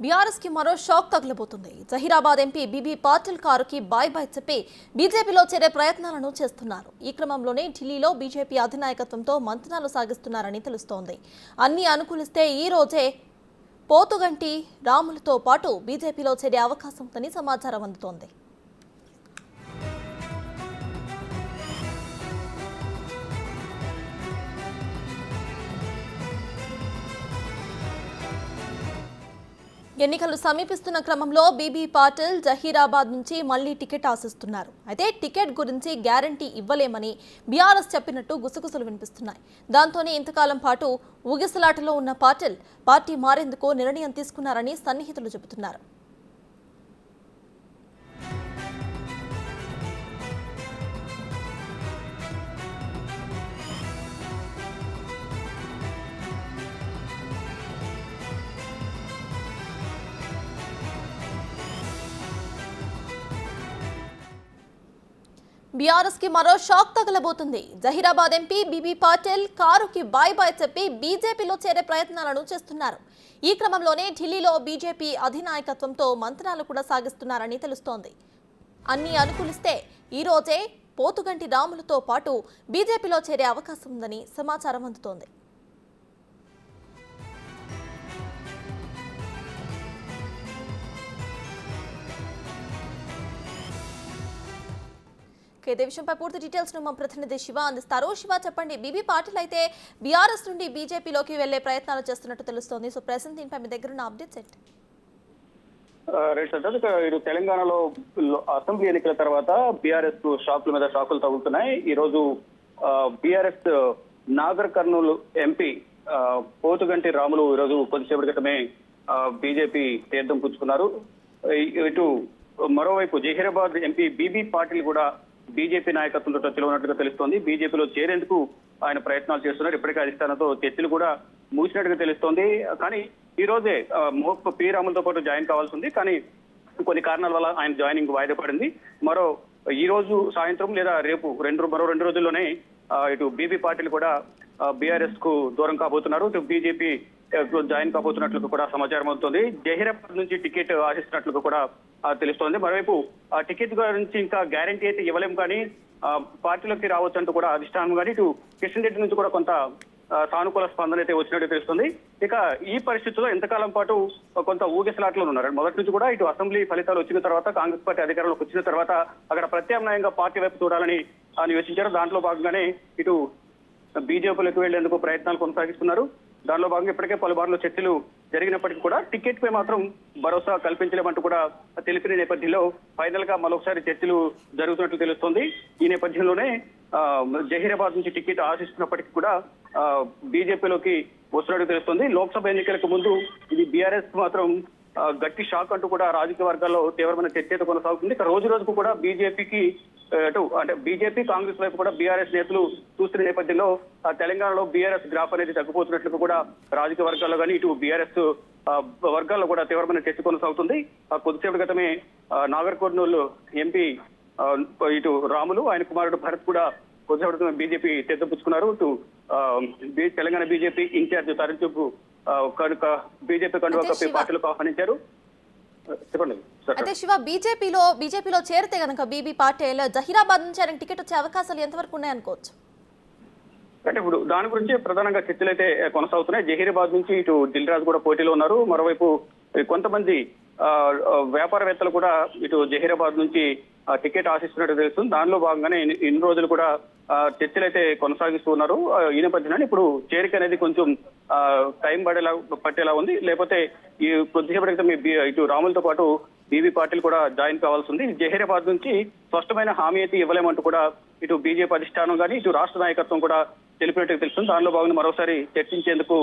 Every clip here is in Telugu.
బీఆర్ఎస్ కి మరో షాక్ తగలబోతుంది. జహీరాబాద్ ఎంపీ బీబీ పాటిల్ కారుకి బాయ్ బాయ్ చెప్పి బీజేపీలో చేరే ప్రయత్నాలను చేస్తున్నారు. ఈ క్రమంలోనే ఢిల్లీలో బీజేపీ అధినాయకత్వంతో మంతనాలు సాగిస్తున్నారని తెలుస్తోంది. అన్ని అనుకూలిస్తే ఈ రోజే పోతుగంటి రాములతో పాటు బీజేపీలో చేరే అవకాశం ఉందని సమాచారం అందుతోంది. ఎన్నికలు సమీపిస్తున్న క్రమంలో బీబీ పాటిల్ జహీరాబాద్ నుంచి మళ్లీ టికెట్ ఆశిస్తున్నారు. అయితే టికెట్ గురించి గ్యారంటీ ఇవ్వలేమని బీఆర్ఎస్ చెప్పినట్టు గుసగుసలు వినిపిస్తున్నాయి. దాంతోనే ఇంతకాలం పాటు ఊగిసలాటలో ఉన్న పాటిల్ పార్టీ మారేందుకు నిర్ణయం తీసుకున్నారని సన్నిహితులు చెబుతున్నారు. బీఆర్ఎస్ కి మరో షాక్ తగలబోతుంది. జహీరాబాద్ ఎంపీ బీబీ పాటిల్ కారుకి బాయ్ బాయ్ చెప్పి బీజేపీలో చేరే ప్రయత్నాలను చేస్తున్నారు. ఈ క్రమంలోనే ఢిల్లీలో బీజేపీ అధినాయకత్వంతో మంత్రాలు కూడా సాగిస్తున్నారని తెలుస్తోంది. అన్ని అనుకూలిస్తే ఈ రోజే పోతుగంటి రాములతో పాటు బీజేపీలో చేరే అవకాశం ఉందని సమాచారం అందుతోంది. ఇదే విషయంపై పూర్తి డీటెయిల్స్ ను మా ప్రతినిధి శివ అందిస్తారు. శివ, చెప్పండి, బీబీ పాటిల్ అయితే బీఆర్ఎస్ నుండి బీజేపీలోకి వెళ్లే ప్రయత్నాలు చేస్తున్నట్టు తెలుస్తోంది. సో ప్రెసెంట్ దీనిపై మీ దగ్గర ఉన్న అప్డేట్స్ ఏంటి? ఇటు తెలంగాణలో అసెంబ్లీ ఎన్నికల తర్వాత బీఆర్ఎస్ షాకుల మీద షాకులు తగులుతున్నాయి. ఈ రోజు బీఆర్ఎస్ నాగర్ కర్నూలు ఎంపీ పోతుగంటి రాములు ఈ రోజు కొద్దిసేపటి క్రితమే బీజేపీ తీర్థం పుచ్చుకున్నారు. ఇటు మరోవైపు జహీరాబాద్ ఎంపీ బీబీ పాటిల్ కూడా బీజేపీ నాయకత్వంతో టచ్లో ఉన్నట్టుగా తెలుస్తోంది. బీజేపీలో చేరేందుకు ఆయన ప్రయత్నాలు చేస్తున్నారు. ఇప్పటికే అధిష్టానంతో చర్చలు కూడా మూసినట్టుగా తెలుస్తోంది. కానీ ఈ రోజే పి రాములతో పాటు జాయిన్ కావాల్సి ఉంది. కానీ కొన్ని కారణాల వల్ల ఆయన జాయినింగ్ వాయిదా పడింది. ఈ రోజు సాయంత్రం లేదా రేపు మరో 2 రోజుల్లోనే ఇటు బీబీ పాటిల్ కూడా బీఆర్ఎస్ కు దూరం కాబోతున్నారు. ఇటు బీజేపీ జాయిన్ కాబోతున్నట్లు కూడా సమాచారం అవుతుంది. జహీరాబాద్ నుంచి టికెట్ ఆశిస్తున్నట్లు కూడా తెలుస్తోంది. మరోవైపు ఆ టికెట్ గురించి ఇంకా గ్యారంటీ అయితే ఇవ్వలేము, కానీ పార్టీలోకి రావచ్చు అంటూ కూడా అధిష్టానం కానీ ఇటు కిషన్ రెడ్డి నుంచి కూడా కొంత సానుకూల స్పందన అయితే వచ్చినట్టు తెలుస్తుంది. ఇక ఈ పరిస్థితుల్లో ఎంతకాలం పాటు కొంత ఊగిసలాట్లో ఉన్నారు. మొదటి నుంచి కూడా ఇటు అసెంబ్లీ ఫలితాలు వచ్చిన తర్వాత కాంగ్రెస్ పార్టీ అధికారంలోకి వచ్చిన తర్వాత అక్కడ ప్రత్యామ్నాయంగా పార్టీ వైపు చూడాలని యోచించారు. దాంట్లో భాగంగానే ఇటు బీజేపీలోకి వెళ్లేందుకు ప్రయత్నాలు కొనసాగిస్తున్నారు. దానిలో భాగంగా ఇప్పటికే పలుమార్లు చర్చలు జరిగినప్పటికీ కూడా టికెట్ పై మాత్రం భరోసా కల్పించలేమంటూ కూడా తెలిపిన నేపథ్యంలో ఫైనల్ గా మరొకసారి చర్చలు జరుగుతున్నట్లు తెలుస్తోంది. ఈ నేపథ్యంలోనే జహీరాబాద్ నుంచి టికెట్ ఆశిస్తున్నప్పటికీ కూడా బీజేపీలోకి వస్తున్నట్టు తెలుస్తోంది. లోక్సభ ఎన్నికలకు ముందు ఇది బీఆర్ఎస్ మాత్రం గట్టి షాక్ అంటూ కూడా రాజకీయ వర్గాల్లో తీవ్రమైన చర్చ అయితే కొనసాగుతుంది. ఇక రోజు రోజుకు కూడా బీజేపీకి అంటే బీజేపీ కాంగ్రెస్ వైపు కూడా బీఆర్ఎస్ నేతలు చూస్తున్న నేపథ్యంలో తెలంగాణలో బీఆర్ఎస్ గ్రాఫ్ అనేది తగ్గిపోతున్నట్లు కూడా రాజకీయ వర్గాల్లో కానీ ఇటు బీఆర్ఎస్ వర్గాల్లో కూడా తీవ్రమైన చర్చ కొనసాగుతుంది. కొద్దిసేపటి క్రితమే నాగర్ కర్నూలు ఎంపీ ఇటు రాములు, ఆయన కుమారుడు భరత్ కూడా కొద్దిసేపటి క్రితమే బీజేపీ తెద్దపుచ్చుకున్నారు. ఇటు తెలంగాణ బీజేపీ ఇన్ఛార్జ్ తరుణ్ చుగ్ కనుక బీజేపీ కండువా కప్పి పార్టీలకు ఆహ్వానించారు. చెప్పండి. అయితే శివ, బీజేపీలో చేరితే కనుక బీబీ పాటిల్ జహీరాబాద్ నుంచి ఆయన టికెట్ వచ్చే అవకాశాలు ఎంతవరకు ఉన్నాయనుకోవచ్చు? అంటే ఇప్పుడు దాని గురించి ప్రధానంగా చర్చలు అయితే కొనసాగుతున్నాయి. జహీరాబాద్ నుంచి ఇటు దిల్ రాజు కూడా పోటీలో ఉన్నారు. మరోవైపు కొంతమంది వ్యాపారవేత్తలు కూడా ఇటు జహీరాబాద్ నుంచి టికెట్ ఆశిస్తున్నట్టు తెలుస్తుంది. దానిలో భాగంగానే ఇన్ని రోజులు కూడా చర్చలు అయితే కొనసాగిస్తూ ఉన్నారు. ఈ నేపథ్యంలో ఇప్పుడు చేరిక అనేది కొంచెం టైం పట్టేలా ఉంది. లేకపోతే ఈ కొద్దిసేపటి క్రితం ఇటు రాములతో పాటు బీబీ పాటిల్ కూడా జాయిన్ కావాల్సి ఉంది. జహీరాబాద్ నుంచి స్పష్టమైన హామీ అయితే ఇవ్వలేమంటూ కూడా ఇటు బీజేపీ అధిష్టానం కానీ ఇటు రాష్ట్ర నాయకత్వం కూడా తెలిపినట్టు తెలుస్తుంది. దానిలో భాగంగా మరోసారి చర్చించేందుకు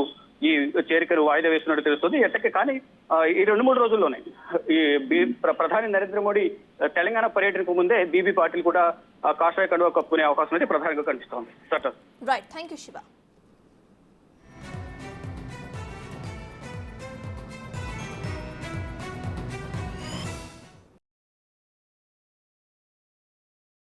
ఈ చేరికను వాయిదా వేస్తున్నట్టు తెలుస్తుంది. ఎట్టకే కానీ ఈ 2-3 రోజుల్లోనే ఈ ప్రధాని నరేంద్ర మోడీ తెలంగాణ పర్యటనకు ముందే బీబీ పాటిల్ కూడా కాషాయ కండువా కప్పుకునే అవకాశం అయితే ప్రధానంగా కనిపిస్తోంది. Right, thank you Shiva.